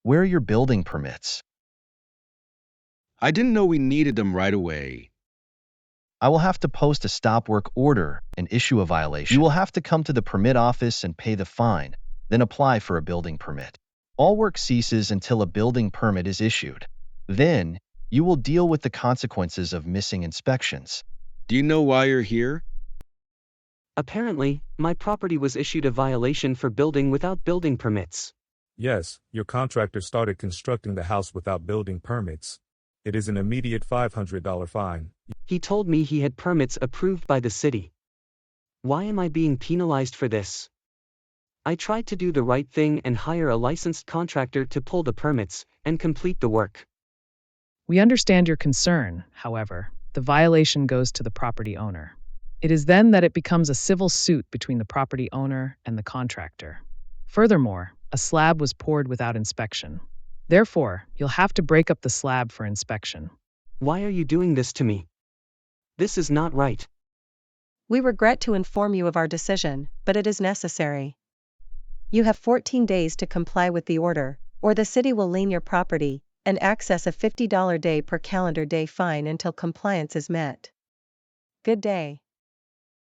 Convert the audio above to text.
Where are your building permits? I didn't know we needed them right away. I will have to post a stop work order and issue a violation. You will have to come to the permit office and pay the fine, then apply for a building permit. All work ceases until a building permit is issued. Then, you will deal with the consequences of missing inspections. Do you know why you're here? Apparently, my property was issued a violation for building without building permits. Yes, your contractor started constructing the house without building permits. It is an immediate $500 fine. He told me he had permits approved by the city. Why am I being penalized for this? I tried to do the right thing and hire a licensed contractor to pull the permits and complete the work. We understand your concern, however. The violation goes to the property owner. It is then that it becomes a civil suit between the property owner and the contractor. Furthermore, a slab was poured without inspection. Therefore, you'll have to break up the slab for inspection. Why are you doing this to me? This is not right. We regret to inform you of our decision, but it is necessary. You have 14 days to comply with the order, or the city will lien your property and access a $50 day per calendar day fine until compliance is met. Good day.